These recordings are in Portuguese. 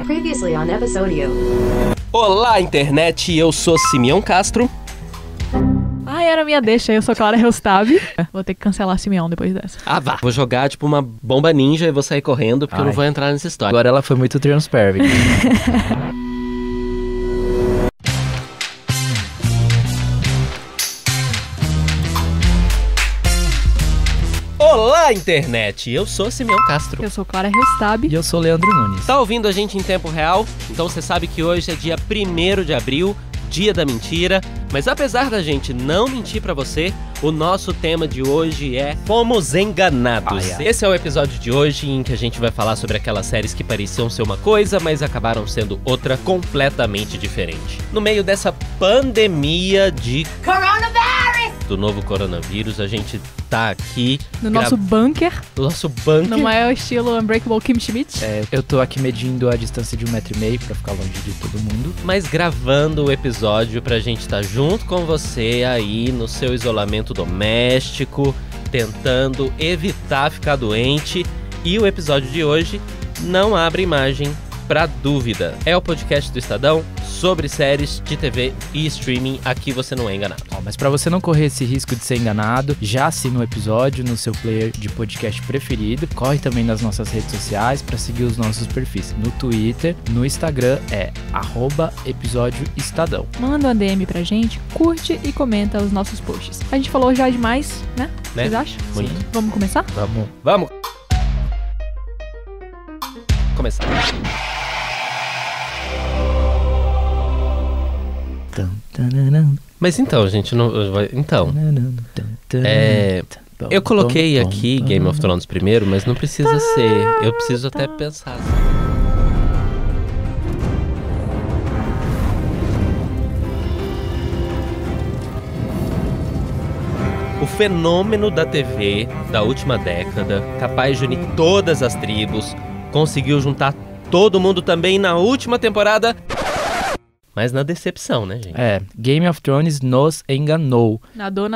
Previously on Episodio. Olá, internet! Eu sou Simeão Castro. Ai, era minha deixa, eu sou Clara Reustab. Vou ter que cancelar Simeão depois dessa. Ah, vá! Vou jogar tipo uma bomba ninja e vou sair correndo porque eu não vou entrar nessa história. Agora ela foi muito transparent. Olá, internet! Eu sou Simeão Castro. Eu sou Clara Reustab. E eu sou Leandro Nunes. Tá ouvindo a gente em tempo real? Então você sabe que hoje é dia 1º de abril, dia da mentira. Mas apesar da gente não mentir pra você, o nosso tema de hoje é Fomos Enganados. Esse é o episódio de hoje em que a gente vai falar sobre aquelas séries que pareciam ser uma coisa, mas acabaram sendo outra completamente diferente. No meio dessa pandemia de do novo coronavírus, a gente tá aqui No nosso bunker, no nosso bunker. no maior estilo Unbreakable Kim Schmidt. Eu tô aqui medindo a distância de 1,5 m pra ficar longe de todo mundo. Mas gravando o episódio pra gente estar junto com você aí no seu isolamento doméstico, tentando evitar ficar doente. E o episódio de hoje não abre imagem pra dúvida. É o podcast do Estadão sobre séries de TV e streaming. Aqui você não é enganado. Mas pra você não correr esse risco de ser enganado, já assina o episódio no seu player de podcast preferido. Corre também nas nossas redes sociais pra seguir os nossos perfis no Twitter, no Instagram é @episódioestadão. Manda uma DM pra gente, curte e comenta os nossos posts. A gente falou já demais, né? Vocês acham? Muito. Sim. Vamos começar? Vamos começar. Mas então, gente, eu coloquei aqui Game of Thrones primeiro, mas não precisa ser. Eu preciso até pensar. O fenômeno da TV da última década, capaz de unir todas as tribos, conseguiu juntar todo mundo também na última temporada. Mas na decepção, né, gente? Game of Thrones nos enganou. Nadou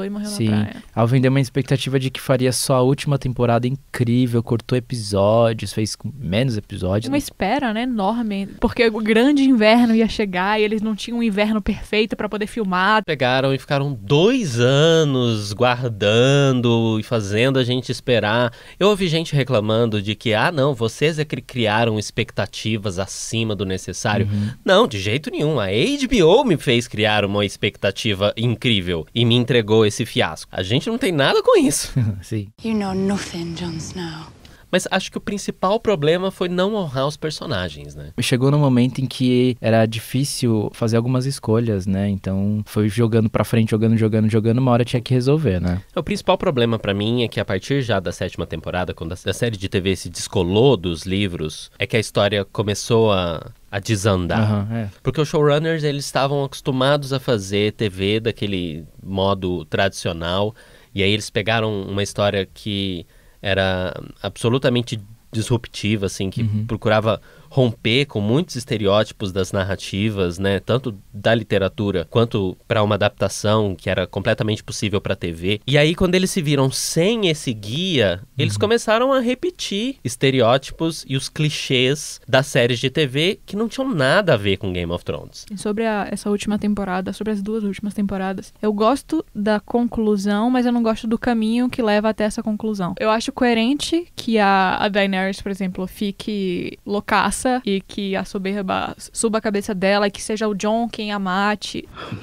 e morreu Sim, na praia. ao vender uma expectativa de que faria só a última temporada incrível, cortou episódios, fez menos episódios. Uma espera, né, enorme, porque o grande inverno ia chegar e eles não tinham um inverno perfeito pra poder filmar. Pegaram e ficaram 2 anos guardando e fazendo a gente esperar. Eu ouvi gente reclamando de que, não, vocês é que criaram expectativas acima do necessário. Não, de jeito nenhum. A HBO me fez criar uma expectativa incrível e me entregou esse fiasco. A gente não tem nada com isso. Sim. You know nothing, Jon Snow. Mas acho que o principal problema foi não honrar os personagens, né? Chegou no momento em que era difícil fazer algumas escolhas, né? Então foi jogando pra frente, jogando, uma hora tinha que resolver, né? O principal problema pra mim é que a partir já da 7ª temporada, quando a série de TV se descolou dos livros, é que a história começou a desandar. Porque os showrunners, eles estavam acostumados a fazer TV daquele modo tradicional, e aí eles pegaram uma história que era absolutamente disruptiva, assim, que procurava romper com muitos estereótipos das narrativas, né, tanto da literatura quanto para uma adaptação que era completamente possível para TV. E aí, quando eles se viram sem esse guia, eles começaram a repetir estereótipos e os clichês das séries de TV que não tinham nada a ver com Game of Thrones. E sobre essa última temporada, sobre as 2 últimas temporadas, eu gosto da conclusão, mas eu não gosto do caminho que leva até essa conclusão. Eu acho coerente que a Daenerys, por exemplo, fique loucaça e que a soberba suba a cabeça dela e que seja o Jon quem a mate. I'm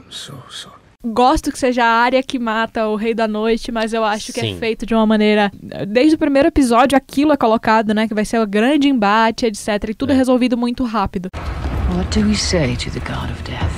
so sorry. Gosto que seja a Arya que mata o Rei da Noite, mas eu acho que Sim. é feito de uma maneira... Desde o primeiro episódio aquilo é colocado, né? Que vai ser o grande embate, etc. E tudo é resolvido muito rápido. What do we say to the God of Death?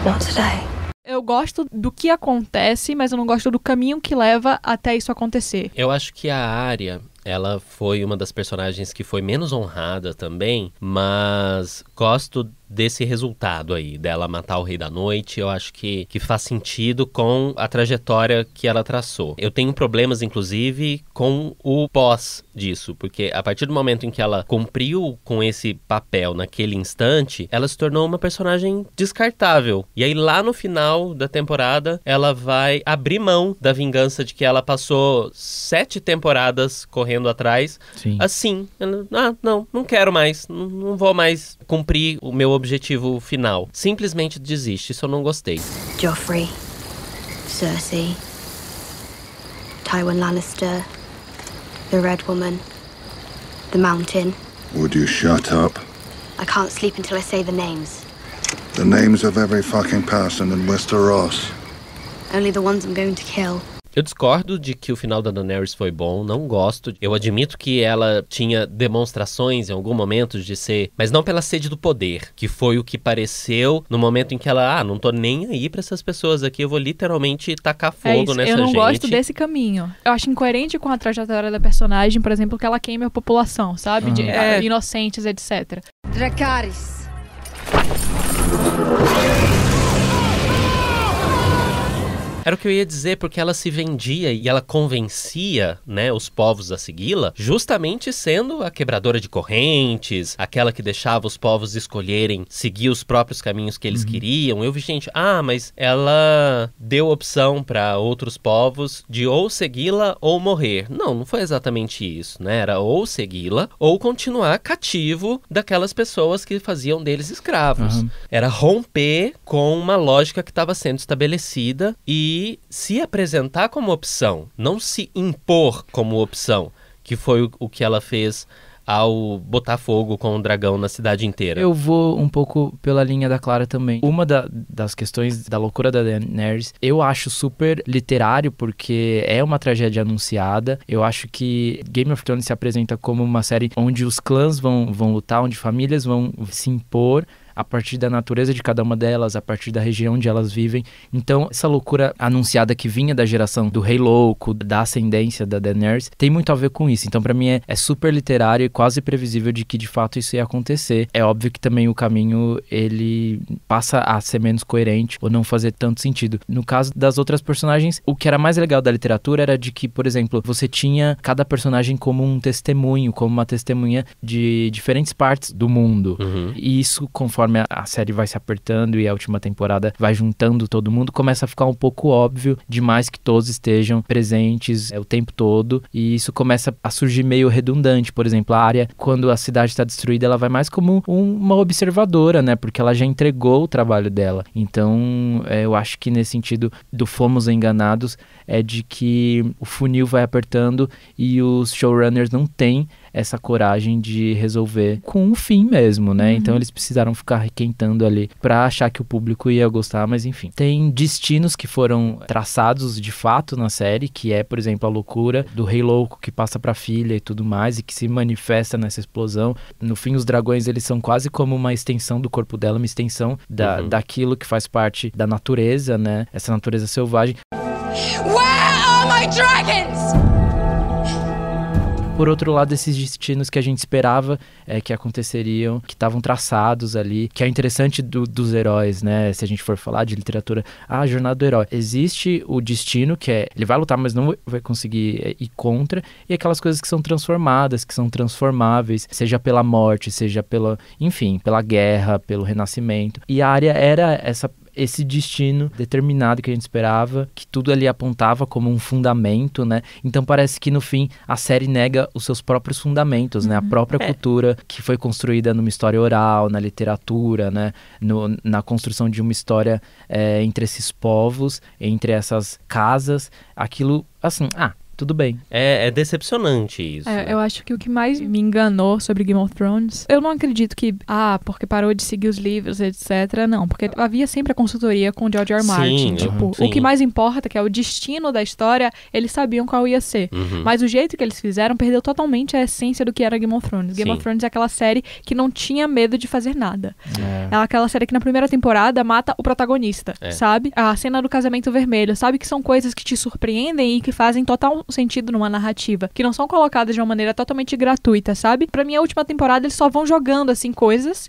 Not today. Eu gosto do que acontece, mas eu não gosto do caminho que leva até isso acontecer. Eu acho que a Arya, ela foi uma das personagens que foi menos honrada também, mas gosto desse resultado aí, dela matar o Rei da Noite. Eu acho que faz sentido com a trajetória que ela traçou. Eu tenho problemas, inclusive, com o pós disso, porque a partir do momento em que ela cumpriu com esse papel naquele instante, ela se tornou uma personagem descartável. E aí lá no final da temporada, ela vai abrir mão da vingança de que ela passou 7 temporadas correndo atrás. Sim. Assim, ela, não quero mais, não vou mais cumprir o meu objetivo final. Simplesmente desiste, isso eu não gostei. Joffrey, Cersei, Tywin Lannister, the Red Woman, the Mountain. Would you shut up? I can't sleep until I say the names. The names of every fucking person in Westeros. Only the ones I'm going to kill. Eu discordo de que o final da Daenerys foi bom, não gosto. Eu admito que ela tinha demonstrações em algum momento de ser, mas não pela sede do poder, que foi o que pareceu no momento em que ela, não tô nem aí pra essas pessoas aqui, eu vou literalmente tacar fogo nessa gente. Eu não gosto desse caminho. Eu acho incoerente com a trajetória da personagem, por exemplo, que ela queime a população, sabe? De inocentes, etc. Dracarys. Era o que eu ia dizer, porque ela se vendia e ela convencia, né, os povos a segui-la, justamente sendo a quebradora de correntes, aquela que deixava os povos escolherem seguir os próprios caminhos que eles queriam. Eu vi gente, mas ela deu opção para outros povos de ou segui-la ou morrer. Não foi exatamente isso, né? Era ou segui-la ou continuar cativo daquelas pessoas que faziam deles escravos. Era romper com uma lógica que estava sendo estabelecida e se apresentar como opção, não se impor como opção, que foi o que ela fez ao botar fogo com o dragão na cidade inteira. Eu vou um pouco pela linha da Clara também. Uma das questões da loucura da Daenerys, eu acho super literário, porque é uma tragédia anunciada. Eu acho que Game of Thrones se apresenta como uma série onde os clãs vão lutar, onde famílias vão se impor a partir da natureza de cada uma delas, a partir da região onde elas vivem. Então, essa loucura anunciada que vinha da geração do Rei Louco, da ascendência da Daenerys, tem muito a ver com isso. Então, pra mim, é super literário e quase previsível de que, de fato, isso ia acontecer. É óbvio que também o caminho, ele passa a ser menos coerente ou não fazer tanto sentido. No caso das outras personagens, o que era mais legal da literatura era de que, por exemplo, você tinha cada personagem como um testemunho, como uma testemunha de diferentes partes do mundo. E isso, conforme a série vai se apertando e a última temporada vai juntando todo mundo, começa a ficar um pouco óbvio demais que todos estejam presentes o tempo todo, e isso começa a surgir meio redundante. Por exemplo, a Arya, quando a cidade está destruída, ela vai mais como uma observadora, né? Porque ela já entregou o trabalho dela. Então, eu acho que nesse sentido do fomos enganados, é de que o funil vai apertando e os showrunners não têm essa coragem de resolver com um fim mesmo, né? Então eles precisaram ficar requentando ali pra achar que o público ia gostar, mas enfim. Tem destinos que foram traçados de fato na série, que é, por exemplo, a loucura do Rei Louco que passa pra filha e tudo mais, e que se manifesta nessa explosão. No fim, os dragões, eles são quase como uma extensão do corpo dela, uma extensão daquilo que faz parte da natureza, né? Essa natureza selvagem. Where are my dragons? Por outro lado, esses destinos que a gente esperava que aconteceriam, que estavam traçados ali, que é interessante dos heróis, né? Se a gente for falar de literatura, a jornada do herói. Existe o destino, que é, ele vai lutar, mas não vai conseguir ir contra, e aquelas coisas que são transformadas, que são transformáveis, seja pela morte, seja pela guerra, pelo renascimento. E a Arya era esse destino determinado que a gente esperava, que tudo ali apontava como um fundamento, né? Então parece que no fim a série nega os seus próprios fundamentos, né? A própria cultura que foi construída numa história oral, na literatura, né? Na construção de uma história entre esses povos, entre essas casas, aquilo, assim, tudo bem. É decepcionante isso. Eu acho que o que mais me enganou sobre Game of Thrones, eu não acredito que, porque parou de seguir os livros, etc. Não, porque havia sempre a consultoria com o George R. Martin. O que mais importa, que é o destino da história, eles sabiam qual ia ser. Mas o jeito que eles fizeram perdeu totalmente a essência do que era Game of Thrones. Game of Thrones é aquela série que não tinha medo de fazer nada. É aquela série que na primeira temporada mata o protagonista, sabe? A cena do casamento vermelho, sabe? Que são coisas que te surpreendem e que fazem total sentido numa narrativa, que não são colocadas de uma maneira totalmente gratuita, sabe? Pra mim, a última temporada, eles só vão jogando, assim, coisas,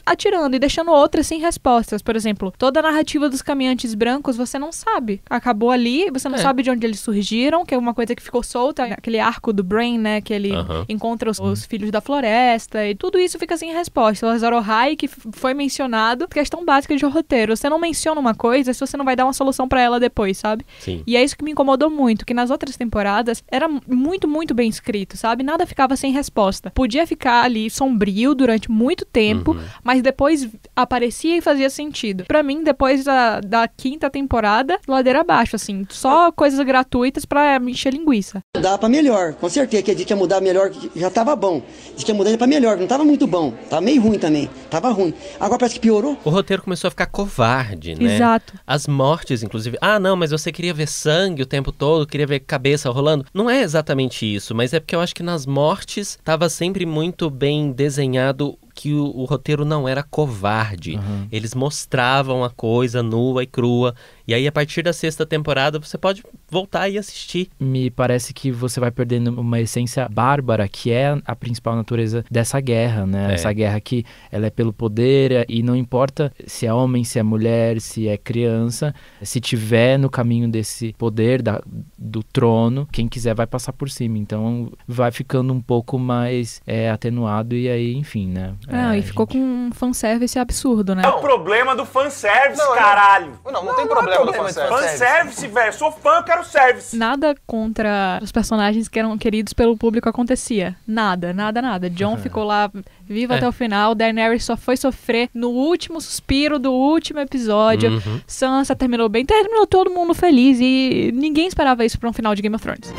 atirando e deixando outras sem respostas. Por exemplo, toda a narrativa dos caminhantes brancos, você não sabe. Acabou ali, você não sabe de onde eles surgiram, que é uma coisa que ficou solta, aquele arco do Brain, né, que ele encontra os filhos da floresta, e tudo isso fica sem resposta. O Azor Ahai, que foi mencionado, questão básica de roteiro. Você não menciona uma coisa se você não vai dar uma solução pra ela depois, sabe? Sim. E é isso que me incomodou muito, que nas outras temporadas era muito, muito bem escrito, sabe? Nada ficava sem resposta. Podia ficar ali sombrio durante muito tempo, mas depois aparecia e fazia sentido. Pra mim, depois da quinta temporada, ladeira abaixo, assim. Só coisas gratuitas pra me encher linguiça. Dá pra melhor, com certeza que a gente ia mudar melhor, já tava bom. Diz que ia mudar pra melhor, não tava muito bom. Tava meio ruim também, tava ruim. Agora parece que piorou. O roteiro começou a ficar covarde, né? Exato. As mortes, inclusive. Ah, não, mas você queria ver sangue o tempo todo, queria ver cabeça rolando. Não é exatamente isso, mas é porque eu acho que nas mortes tava sempre muito bem desenhado que o roteiro não era covarde. Eles mostravam a coisa nua e crua. E aí, a partir da sexta temporada, você pode voltar e assistir. Me parece que você vai perdendo uma essência bárbara, que é a principal natureza dessa guerra, né? Essa guerra que ela é pelo poder, e não importa se é homem, se é mulher, se é criança, se tiver no caminho desse poder, do trono, quem quiser vai passar por cima. Então, vai ficando um pouco mais atenuado, e aí, enfim, né? E ficou com um fanservice absurdo, né? É o problema do fanservice, caralho. Não tem problema do fanservice. Fanservice, velho. Sou fã, eu quero service. Nada contra os personagens que eram queridos pelo público acontecia. Nada. Jon ficou lá vivo até o final. Daenerys só foi sofrer no último suspiro do último episódio. Sansa terminou bem. Terminou todo mundo feliz. E ninguém esperava isso pra um final de Game of Thrones.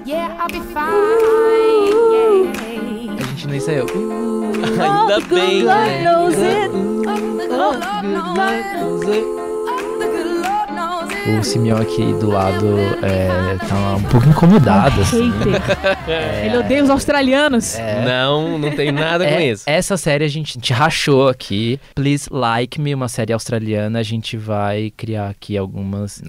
Yeah, I'll be fine. A gente não ensaiou. Ainda bem, né? O Simeão aqui do lado tá um pouco incomodado, assim. Ele odeia os australianos. Não tem nada com isso. Essa série a gente rachou aqui. Please Like Me, uma série australiana. A gente vai criar aqui alguns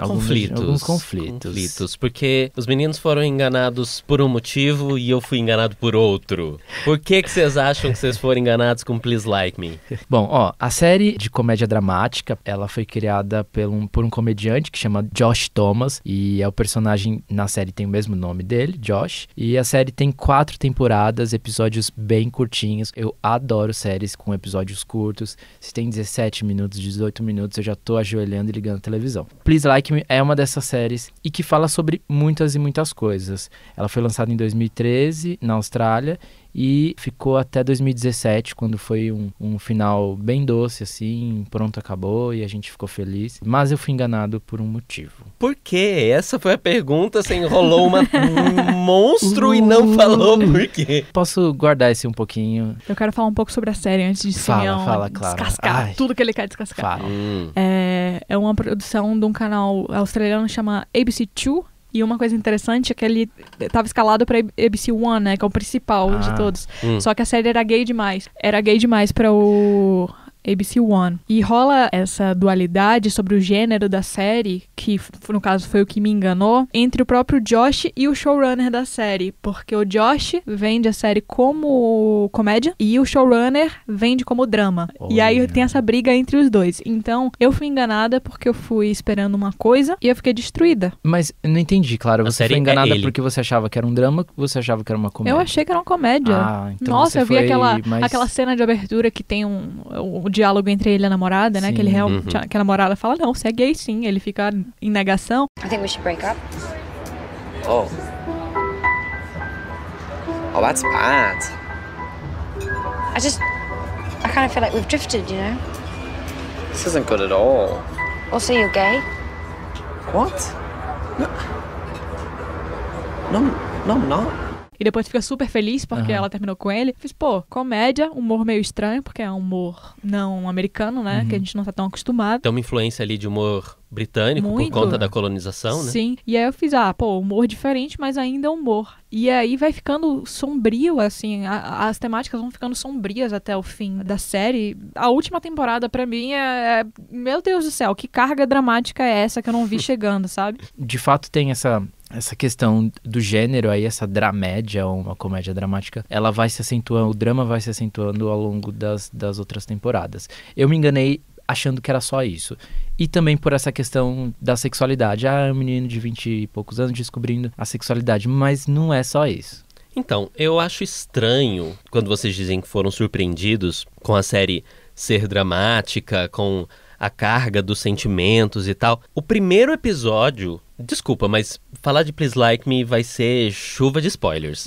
conflitos. Porque os meninos foram enganados por um motivo e eu fui enganado por outro. Por que vocês acham que vocês foram enganados com Please Like Me? Bom, a série de comédia dramática, ela foi criada por um comediante que chama Josh Thomas, e é o personagem na série, tem o mesmo nome dele, Josh, e a série tem 4 temporadas, episódios bem curtinhos. Eu adoro séries com episódios curtos. Se tem 17 minutos, 18 minutos, eu já tô ajoelhando e ligando a televisão. Please Like Me é uma dessas séries e que fala sobre muitas e muitas coisas. Ela foi lançada em 2013 na Austrália e ficou até 2017, quando foi um final bem doce, assim, pronto, acabou e a gente ficou feliz. Mas eu fui enganado por um motivo. Por quê? Essa foi a pergunta, você enrolou um monstro e não falou por quê. Posso guardar esse um pouquinho? Eu quero falar um pouco sobre a série antes de Simeão claro. descascar tudo que ele quer descascar. Fala. É uma produção de um canal australiano que chama ABC2. E uma coisa interessante é que ele estava escalado pra ABC One, né? Que é o principal de todos. Só que a série era gay demais. Era gay demais pra o ABC One. E rola essa dualidade sobre o gênero da série, que no caso foi o que me enganou, entre o próprio Josh e o showrunner da série. Porque o Josh vende a série como comédia e o showrunner vende como drama. Olha. E aí tem essa briga entre os dois. Então, eu fui enganada porque eu fui esperando uma coisa e eu fiquei destruída. Mas eu não entendi, claro. Você série foi enganada é porque você achava que era um drama ou você achava que era uma comédia? Eu achei que era uma comédia. Então Nossa, eu vi mais... aquela cena de abertura que tem o diálogo entre ele e a namorada, né? Sim. Que ele que a namorada fala, não, você é gay sim. Ele fica em negação. I think we should break up. Oh, that's bad. I kind of feel like we've drifted, you know? This isn't good at all. Also, you're gay. What? No, I'm not. e depois fica super feliz porque ela terminou com ele. Fiz, pô, comédia, humor meio estranho, porque é um humor não americano, né? Que a gente não tá tão acostumado. Tem uma influência ali de humor britânico Muito. por conta da colonização, né? Sim. E aí eu fiz, humor diferente, mas ainda humor. E aí vai ficando sombrio, assim, as temáticas vão ficando sombrias até o fim da série. A última temporada, pra mim, meu Deus do céu, que carga dramática é essa que eu não vi chegando, sabe? De fato, tem essa questão do gênero aí, essa dramédia ou uma comédia dramática, ela vai se acentuando, o drama vai se acentuando ao longo das outras temporadas. Eu me enganei achando que era só isso. E também por essa questão da sexualidade. Um menino de 20 e poucos anos descobrindo a sexualidade, mas não é só isso. Então, eu acho estranho quando vocês dizem que foram surpreendidos com a série ser dramática, com a carga dos sentimentos e tal. O primeiro episódio... Desculpa, mas falar de Please Like Me vai ser chuva de spoilers.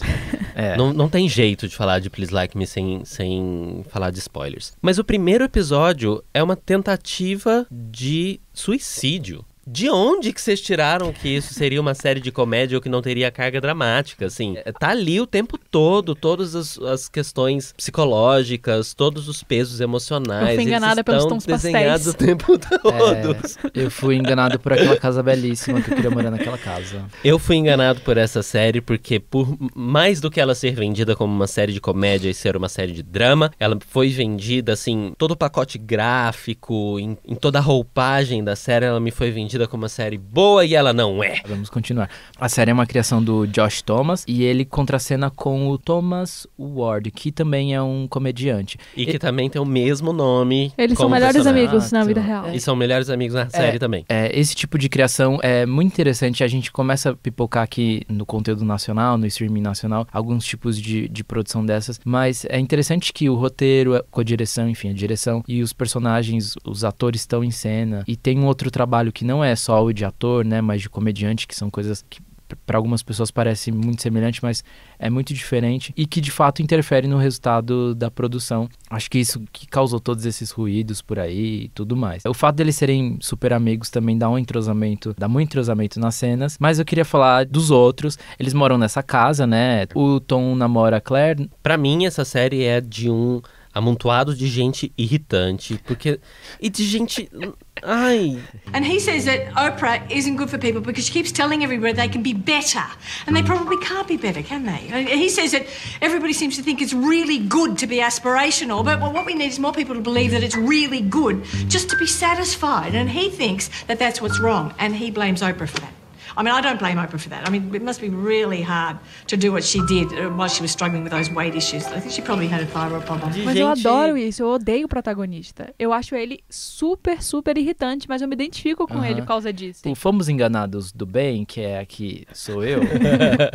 Não tem jeito de falar de Please Like Me sem falar de spoilers. Mas o primeiro episódio é uma tentativa de suicídio. De onde que vocês tiraram que isso seria uma série de comédia ou que não teria carga dramática, assim? Tá ali o tempo todo, todas as questões psicológicas, todos os pesos emocionais. Eu fui enganada pelos tons desenhados pastéis. o tempo todo. Eu fui enganado por aquela casa belíssima que eu queria morar naquela casa. Eu fui enganado por essa série porque, por mais do que ela ser vendida como uma série de comédia e ser uma série de drama, ela foi vendida, assim, todo o pacote gráfico, em toda a roupagem da série, ela me foi vendida como uma série boa e ela não é. Vamos continuar. A série é uma criação do Josh Thomas e ele contracena com o Thomas Ward, que também é um comediante. E que também tem o mesmo nome. Eles são como melhores personagem. amigos na vida real. E são melhores amigos na série também. Esse tipo de criação é muito interessante. A gente começa a pipocar aqui no conteúdo nacional, no streaming nacional, alguns tipos de produção dessas. Mas é interessante que o roteiro, com a direção, enfim, a direção e os personagens, os atores estão em cena. E tem um outro trabalho que não é só o de ator, né, mas de comediante, que são coisas que para algumas pessoas parece muito semelhante, mas é muito diferente e que de fato interfere no resultado da produção. Acho que isso que causou todos esses ruídos por aí e tudo mais. O fato deles serem super amigos também dá muito entrosamento nas cenas, mas eu queria falar dos outros. Eles moram nessa casa, né? O Tom namora a Claire. Pra mim, essa série é de um amontoado de gente irritante, porque... E de gente... Ai... And he says that Oprah isn't good for people because she keeps telling everybody they can be better. And they probably can't be better, can they? He says that everybody seems to think it's really good to be aspirational, but what we need is more people to believe that it's really good just to be satisfied. And he thinks that that's what's wrong, and he blames Oprah for that. I mean, I don't blame Oprah for that. I mean, it must be really hard to do what she did while she was struggling with those weight issues. I think she probably had a thyroid problem. Mas eu adoro isso, eu odeio o protagonista. Eu acho ele super, super irritante, mas eu me identifico com ele por causa disso. O Fomos Enganados do Bem, que é aqui sou eu,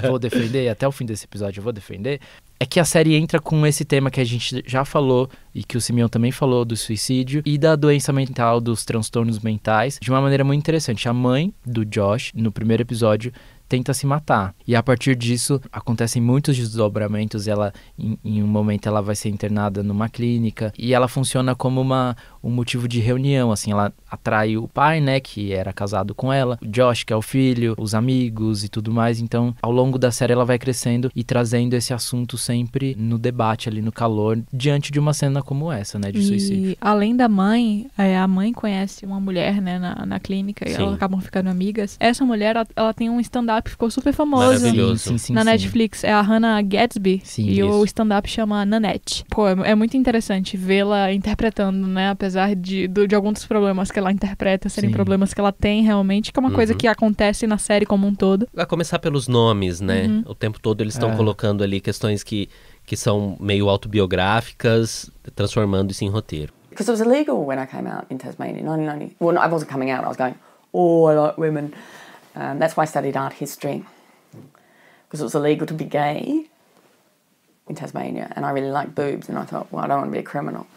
vou defender, até o fim desse episódio eu vou defender, é que a série entra com esse tema que a gente já falou e que o Simeão também falou do suicídio e da doença mental, dos transtornos mentais, de uma maneira muito interessante. A mãe do Josh, no primeiro episódio, tenta se matar. E a partir disso, acontecem muitos desdobramentos. Ela, em um momento, ela vai ser internada numa clínica e ela funciona como um motivo de reunião, assim. Ela atrai o pai, né, que era casado com ela, o Josh, que é o filho, os amigos e tudo mais. Então, ao longo da série, ela vai crescendo e trazendo esse assunto sempre no debate, ali no calor, diante de uma cena como essa, né, de suicídio. E, além da mãe, a mãe conhece uma mulher, né, na clínica, e elas acabam ficando amigas. Essa mulher, ela tem um stand-up que ficou super famoso na Netflix. É a Hannah Gadsby. Sim, e o stand-up chama Nanette. Pô, é muito interessante vê-la interpretando, né? Apesar de alguns dos problemas que ela interpreta serem problemas que ela tem realmente, que é uma coisa que acontece na série como um todo. A começar pelos nomes, né? O tempo todo eles estão colocando ali questões que são meio autobiográficas, transformando isso em roteiro. Because it was illegal when I came out in Tasmania in 1990. Well, I wasn't coming out. I was going, I like women. That's why I studied art history, because it was illegal to be gay in Tasmania, and I really liked boobs, and I thought, well, I don't want to be a criminal.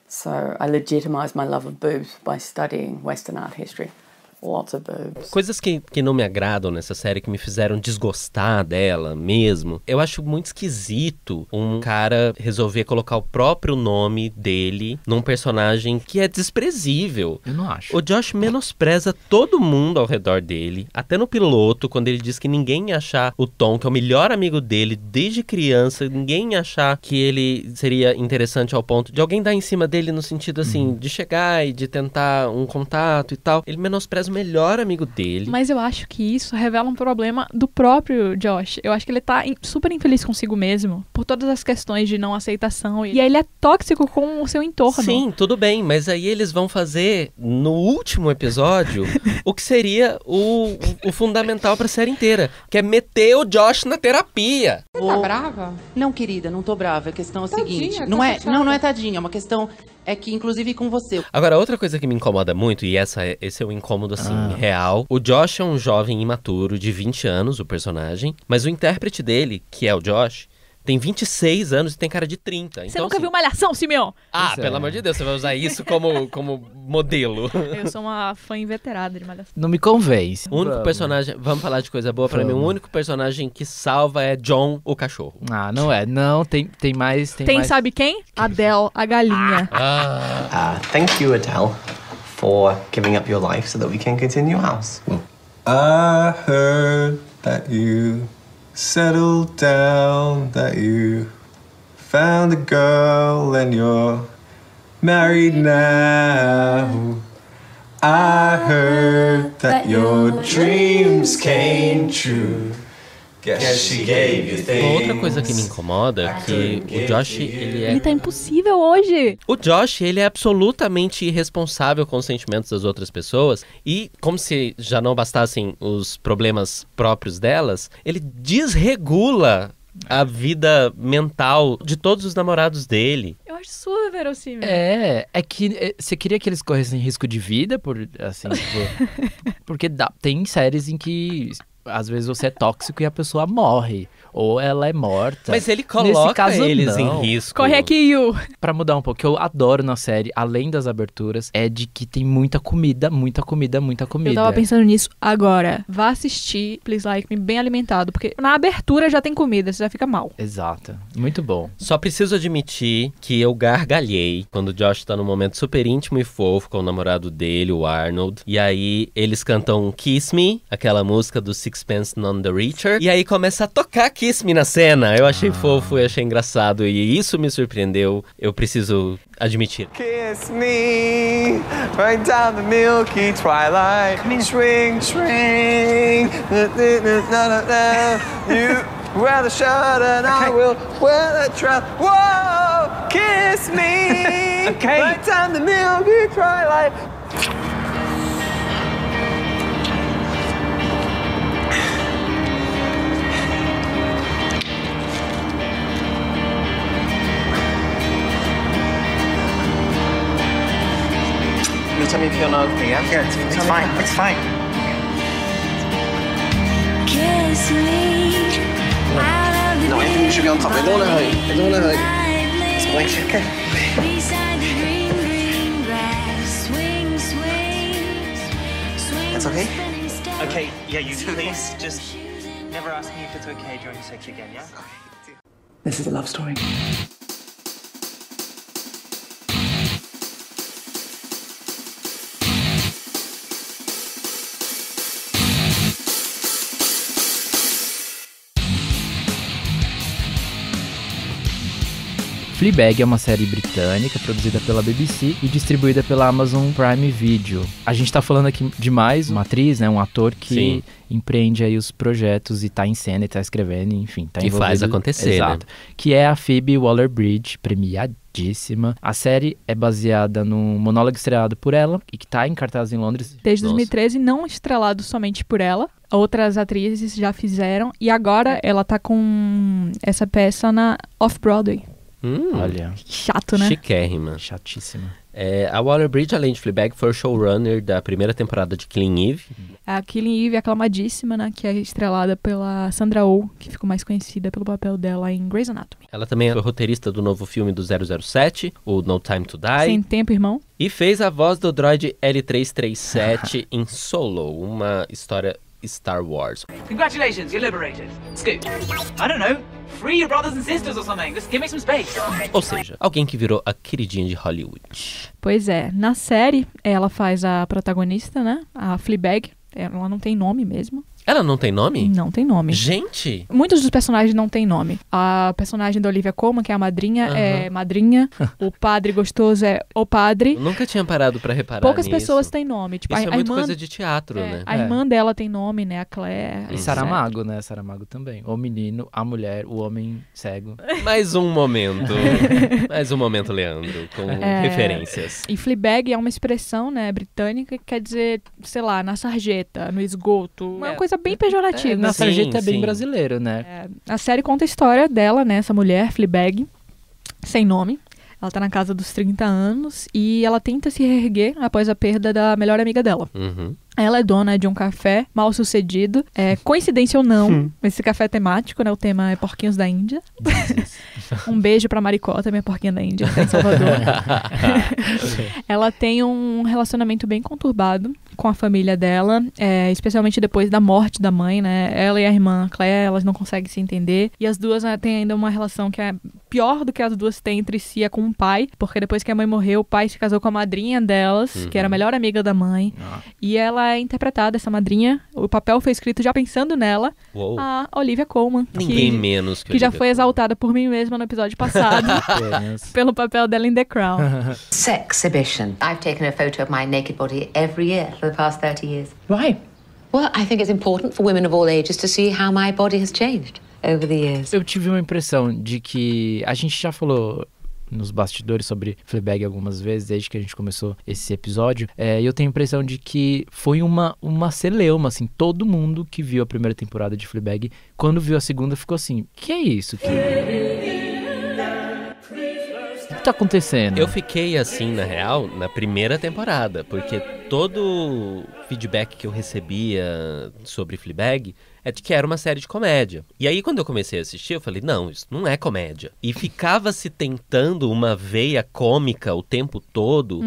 So I legitimised my love of boobs by studying Western art history. Lots of boobs. Coisas que não me agradam nessa série, que me fizeram desgostar dela mesmo. Eu acho muito esquisito um cara resolver colocar o próprio nome dele num personagem que é desprezível. Eu não acho. O Josh menospreza todo mundo ao redor dele. Até no piloto, quando ele diz que ninguém ia achar o Tom, que é o melhor amigo dele desde criança, ninguém ia achar que ele seria interessante ao ponto de alguém dar em cima dele no sentido assim, de chegar e de tentar um contato e tal. Ele menospreza o melhor amigo dele. Mas eu acho que isso revela um problema do próprio Josh. Eu acho que ele tá super infeliz consigo mesmo, por todas as questões de não aceitação. E aí ele é tóxico com o seu entorno. Sim, tudo bem, mas aí eles vão fazer, no último episódio, o que seria o fundamental pra série inteira, que é meter o Josh na terapia. Você tá brava? Não, querida, não tô brava. A questão é a seguinte. Não é tadinha, é uma questão... É que, inclusive, com você. Agora, outra coisa que me incomoda muito, e esse é um incômodo, assim, real. O Josh é um jovem imaturo de 20 anos, o personagem. Mas o intérprete dele, que é o Josh, tem 26 anos e tem cara de 30. Você então, nunca assim, viu Malhação, Simeon? Pelo amor de Deus, você vai usar isso como modelo. Eu sou uma fã inveterada de Malhação. Não me convence. O único personagem... Vamos falar de coisa boa pra mim. O único personagem que salva é John, o cachorro. Não é. Não, tem mais... Tem mais... sabe quem? Adele, a galinha. Thank you, Adele, for giving up your life so that we can continue ours. I heard that you settled down, that you found a girl and you're married now. I heard that your dreams came true. Guess she gave you things. Outra coisa que me incomoda é que o Josh, Ele tá impossível hoje. O Josh, ele é absolutamente irresponsável com os sentimentos das outras pessoas e, como se já não bastassem os problemas próprios delas, ele desregula a vida mental de todos os namorados dele. Eu acho super verossímil. É que você queria que eles corressem risco de vida, porque tem séries em que às vezes você é tóxico e a pessoa morre. Ou ela é morta. Mas ele coloca eles em risco. Corre aqui, Yu. Pra mudar um pouco, o que eu adoro na série, além das aberturas, é de que tem muita comida. Eu tava pensando nisso agora. Vá assistir Please Like Me bem alimentado, porque na abertura já tem comida, você já fica mal. Exato. Muito bom. Só preciso admitir que eu gargalhei quando o Josh tá num momento super íntimo e fofo com o namorado dele, o Arnold. E aí eles cantam Kiss Me, aquela música do Sixpence None the Richer. E aí começa a tocar Kiss Me na cena. Eu achei fofo e achei engraçado. E isso me surpreendeu. Eu preciso admitir. Kiss me right down the milky twilight. Swing, swing. You wear the shirt and I will wear the trouser. Whoa, kiss me right down the milky twilight. Tell me if you're not okay, yeah? Yeah, it's fine. It's fine. Kiss me. No, I think you should be on top. I don't wanna hurt you. I don't wanna hurt you. It's blanket, okay? That's okay? Okay, yeah, you please just never ask me if it's okay during sex again, yeah? This is a love story. Fleabag é uma série britânica produzida pela BBC e distribuída pela Amazon Prime Video. A gente tá falando aqui de mais uma atriz, né, um ator que empreende aí os projetos e tá em cena e tá escrevendo, enfim, tá envolvido. E faz acontecer, exato, né? Que é a Phoebe Waller-Bridge, premiadíssima. A série é baseada num monólogo estreado por ela e que tá em cartaz em Londres. Desde 2013, não estrelado somente por ela. Outras atrizes já fizeram e agora ela tá com essa peça na Off-Broadway. Olha. Chato, né? Chiquérrima. Chatíssima. A Waller-Bridge, além de Fleabag, foi o showrunner da primeira temporada de Killing Eve. A Killing Eve é aclamadíssima, né? Que é estrelada pela Sandra Oh, que ficou mais conhecida pelo papel dela em Grey's Anatomy. Ela também é roteirista do novo filme do 007, o No Time to Die. Sem Tempo, Irmão. E fez a voz do droid L337 em Solo, uma história Star Wars. Congratulations, you're liberated. Scoot. I don't know. Free your brothers and sisters or something. Just give me some space. Ou seja, alguém que virou a queridinha de Hollywood. Pois é, na série ela faz a protagonista, né? A Fleabag. Ela não tem nome mesmo. Ela não tem nome? Não tem nome. Gente! Muitos dos personagens não têm nome. A personagem da Olivia Colman, que é a madrinha, é madrinha. O padre gostoso é o padre. Eu nunca tinha parado pra reparar Poucas nisso. pessoas têm nome. Tipo, isso é muito irmã, coisa de teatro, né? A irmã dela tem nome, né? A Claire. E Saramago, né? Saramago também. O menino, a mulher, o homem cego. Mais um momento. Mais um momento, Leandro, com referências. E Fleabag é uma expressão, né, britânica, que quer dizer, sei lá, na sarjeta, no esgoto. Uma coisa bem pejorativa. Na sarjeta é bem brasileiro, né? A série conta a história dela, né? Essa mulher, Fleabag, sem nome. Ela tá na casa dos 30 anos e ela tenta se reerguer após a perda da melhor amiga dela. Uhum. Ela é dona de um café mal sucedido. Coincidência ou não, esse café é temático, né? O tema é porquinhos da Índia. Um beijo pra Maricó, também é porquinha da Índia, que tá em Salvador. Ela tem um relacionamento bem conturbado com a família dela, especialmente depois da morte da mãe, né? Ela e a irmã Claire, elas não conseguem se entender. E as duas têm ainda uma relação que é pior do que as duas têm entre si, é com o pai. Porque depois que a mãe morreu, o pai se casou com a madrinha delas, que era a melhor amiga da mãe. E ela é interpretada, essa madrinha. O papel foi escrito já pensando nela, a Olivia Colman. Ninguém menos que já foi exaltada por mim mesma no episódio passado. Pelo papel dela em The Crown. Sexhibition. I've taken a photo of my naked body every year for the past 30 years. Why? Well, I think it's important for women of all ages to see how my body has changed over the years. Eu tive uma impressão de que a gente já falou nos bastidores sobre Fleabag algumas vezes, desde que a gente começou esse episódio, e eu tenho a impressão de que foi uma celeuma, assim, todo mundo que viu a primeira temporada de Fleabag, quando viu a segunda, ficou assim, que é isso? O que tá acontecendo? Eu fiquei assim, na real, na primeira temporada, porque todo feedback que eu recebia sobre Fleabag é de que era uma série de comédia. E aí, quando eu comecei a assistir, eu falei, não, isso não é comédia. E ficava se tentando uma veia cômica o tempo todo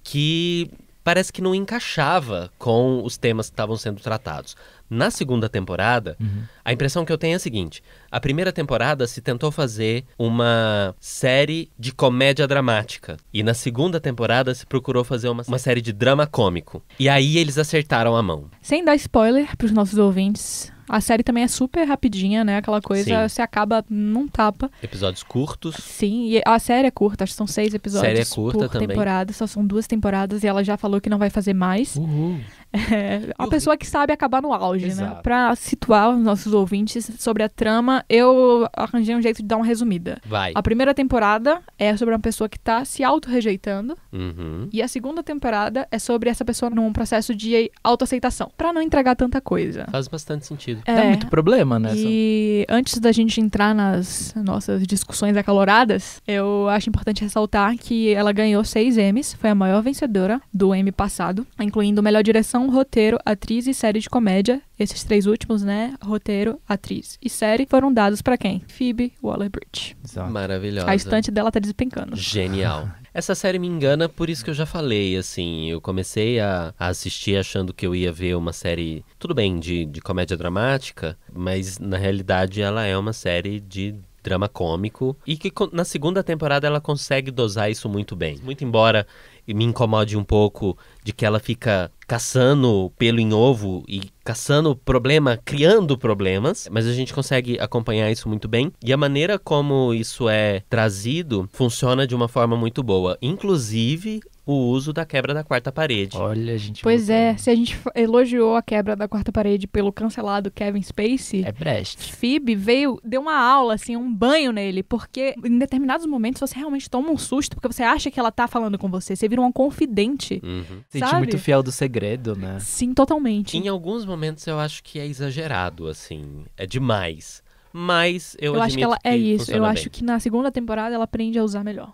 que parece que não encaixava com os temas que estavam sendo tratados. Na segunda temporada, a impressão que eu tenho é a seguinte: a primeira temporada se tentou fazer uma série de comédia dramática. E na segunda temporada se procurou fazer uma série de drama cômico. E aí eles acertaram a mão. Sem dar spoiler pros nossos ouvintes, a série também é super rapidinha, né? Aquela coisa, você acaba num tapa. Episódios curtos. Sim, e a série é curta, acho que são 6 episódios série é curta por também. temporada. Só são 2 temporadas e ela já falou que não vai fazer mais. Uma pessoa que sabe acabar no auge, né? Pra situar os nossos ouvintes sobre a trama, eu arranjei um jeito de dar uma resumida. Vai. A primeira temporada é sobre uma pessoa que tá se auto-rejeitando. E a segunda temporada é sobre essa pessoa num processo de autoaceitação. Pra não entregar tanta coisa. Faz bastante sentido. Dá muito problema, né? E antes da gente entrar nas nossas discussões acaloradas, eu acho importante ressaltar que ela ganhou 6 Emmys, foi a maior vencedora do Emmy passado, incluindo melhor direção, roteiro, atriz e série de comédia. Esses 3 últimos, né? Roteiro, atriz e série foram dados pra quem? Phoebe Waller-Bridge. Maravilhosa. A estante dela tá despencando. Genial. Essa série me engana, por isso que eu já falei, assim, eu comecei a assistir achando que eu ia ver uma série, tudo bem, de comédia dramática, mas na realidade ela é uma série de drama cômico e que na segunda temporada ela consegue dosar isso muito bem. Muito embora me incomode um pouco de que ela fica caçando pelo em ovo e caçando problema, criando problemas, mas a gente consegue acompanhar isso muito bem. E a maneira como isso é trazido funciona de uma forma muito boa. Inclusive o uso da quebra da quarta parede. Olha, gente. Pois é, se a gente elogiou a quebra da quarta parede pelo cancelado Kevin Spacey, é Brecht. Phoebe deu uma aula, assim, um banho nele, porque em determinados momentos você realmente toma um susto, porque você acha que ela tá falando com você, você vira uma confidente. Sente muito fiel do segredo, né? Sim, totalmente. Em alguns momentos eu acho que é exagerado, assim, é demais. Mas eu acho que ela que é isso. Eu bem. acho que na segunda temporada ela aprende a usar melhor.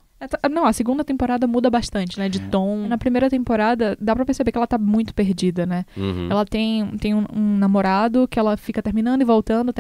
Não, a segunda temporada muda bastante, né? De tom. Na primeira temporada, dá pra perceber que ela tá muito perdida, né? Ela tem um namorado que ela fica terminando e voltando,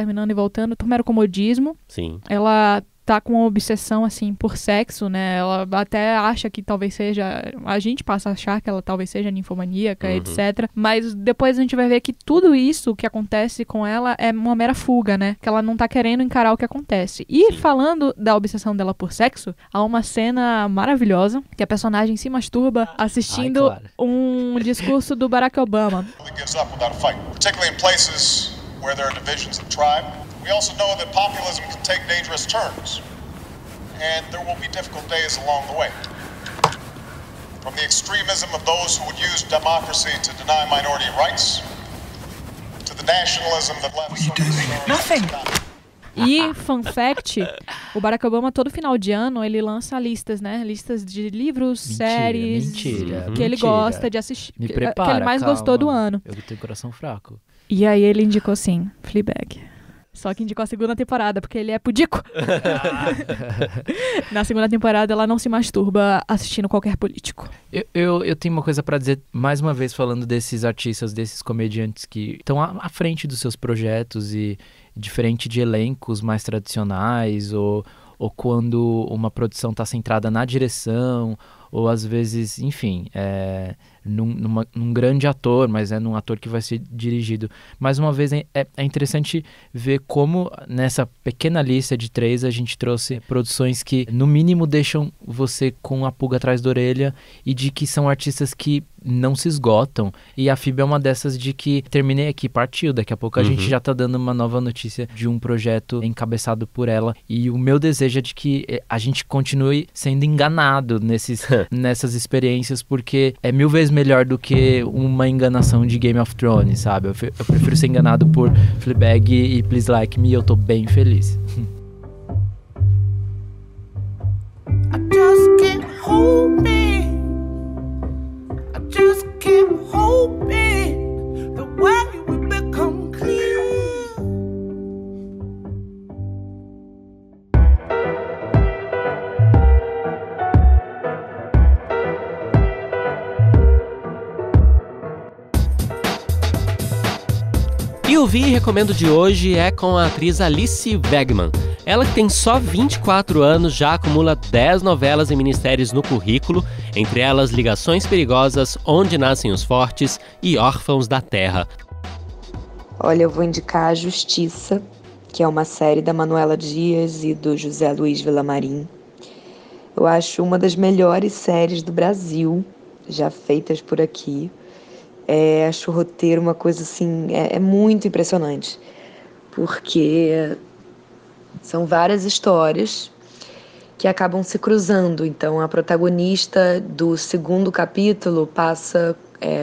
por mero comodismo. Sim. Ela tá com uma obsessão, assim, por sexo, né? Ela até acha que talvez seja... A gente passa a achar que ela talvez seja ninfomaníaca, etc. Mas depois a gente vai ver que tudo isso que acontece com ela é uma mera fuga, né? Que ela não tá querendo encarar o que acontece. E falando da obsessão dela por sexo, há uma cena maravilhosa que a personagem se masturba assistindo um discurso do Barack Obama. Gives up without a fight, particularly in places where there are divisions of tribe. We also know that populism can take dangerous turns, and there will be difficult days along the way. From the extremism of those who would use democracy to deny minority rights, to the nationalism that left Nothing. E, fun fact, o Barack Obama, todo final de ano, ele lança listas, né? Listas de livros, séries que ele gosta de assistir. Me prepara, que ele mais gostou do ano. Eu tenho coração fraco. E aí ele indicou, assim, Fleabag. Só que indicou a segunda temporada, porque ele é pudico. Na segunda temporada, ela não se masturba assistindo qualquer político. Eu tenho uma coisa pra dizer, mais uma vez, falando desses artistas, desses comediantes que estão à frente dos seus projetos e diferente de elencos mais tradicionais, ou quando uma produção tá centrada na direção, ou às vezes, enfim, num grande ator, mas é num ator que vai ser dirigido. Mais uma vez, é interessante ver como nessa pequena lista de 3 a gente trouxe produções que, no mínimo, deixam você com a pulga atrás da orelha e de que são artistas que não se esgotam. E a Phoebe é uma dessas de que terminei aqui, partiu. Daqui a pouco a gente já tá dando uma nova notícia de um projeto encabeçado por ela. E o meu desejo é de que a gente continue sendo enganado nessas experiências, porque é 1000 vezes melhor do que uma enganação de Game of Thrones, sabe? Eu prefiro ser enganado por Fleabag e Please Like Me, eu tô bem feliz. I just keep hoping, I just keep hoping the way will become clear. E o Vi Recomendo de hoje é com a atriz Alice Wegman. Ela que tem só 24 anos já acumula 10 novelas e minisséries no currículo, entre elas Ligações Perigosas, Onde Nascem os Fortes e Órfãos da Terra. Olha, eu vou indicar A Justiça, que é uma série da Manuela Dias e do José Luiz Villamarim. Eu acho uma das melhores séries do Brasil, já feitas por aqui. Acho o roteiro uma coisa assim, é muito impressionante, porque são várias histórias que acabam se cruzando. Então a protagonista do segundo capítulo passa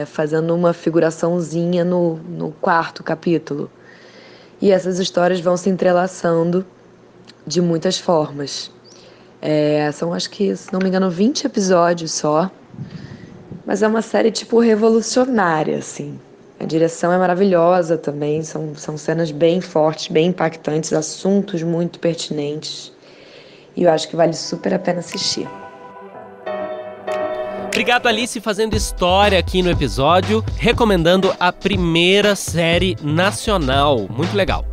fazendo uma figuraçãozinha no quarto capítulo. E essas histórias vão se entrelaçando de muitas formas. São, acho que, se não me engano, 20 episódios só. Mas é uma série, tipo, revolucionária, assim. A direção é maravilhosa também, são cenas bem fortes, bem impactantes, assuntos muito pertinentes. E eu acho que vale super a pena assistir. Obrigado, Alice, fazendo história aqui no episódio, recomendando a primeira série nacional. Muito legal.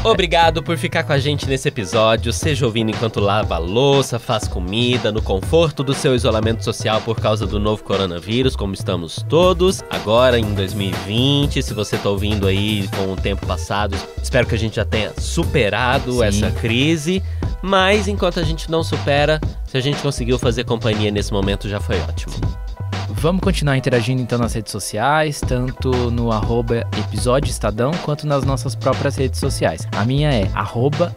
Obrigado por ficar com a gente nesse episódio, seja ouvindo enquanto lava a louça, faz comida, no conforto do seu isolamento social por causa do novo coronavírus, como estamos todos, agora em 2020, se você tá ouvindo aí com o tempo passado, espero que a gente já tenha superado essa crise, mas enquanto a gente não supera, se a gente conseguiu fazer companhia nesse momento já foi ótimo. Vamos continuar interagindo então nas redes sociais, tanto no @episodioestadão quanto nas nossas próprias redes sociais. A minha é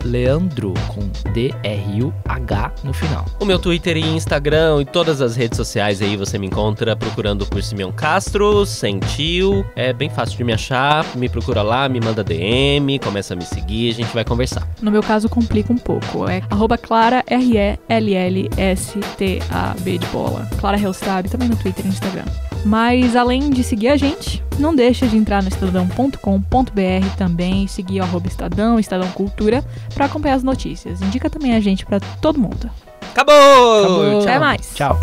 @leandro com DRUH no final. O meu Twitter e Instagram e todas as redes sociais aí você me encontra procurando por Simeon Castro, sem tio. É bem fácil de me achar, me procura lá, me manda DM, começa a me seguir, a gente vai conversar. No meu caso complica um pouco, é @Clara RELLSTAB de bola. Clara Hellstab, também no Twitter e Instagram. Mas além de seguir a gente, não deixa de entrar no estadão.com.br também, seguir o @Estadão, Estadão Cultura, para acompanhar as notícias. Indica também a gente para todo mundo. Acabou! Até mais. Tchau.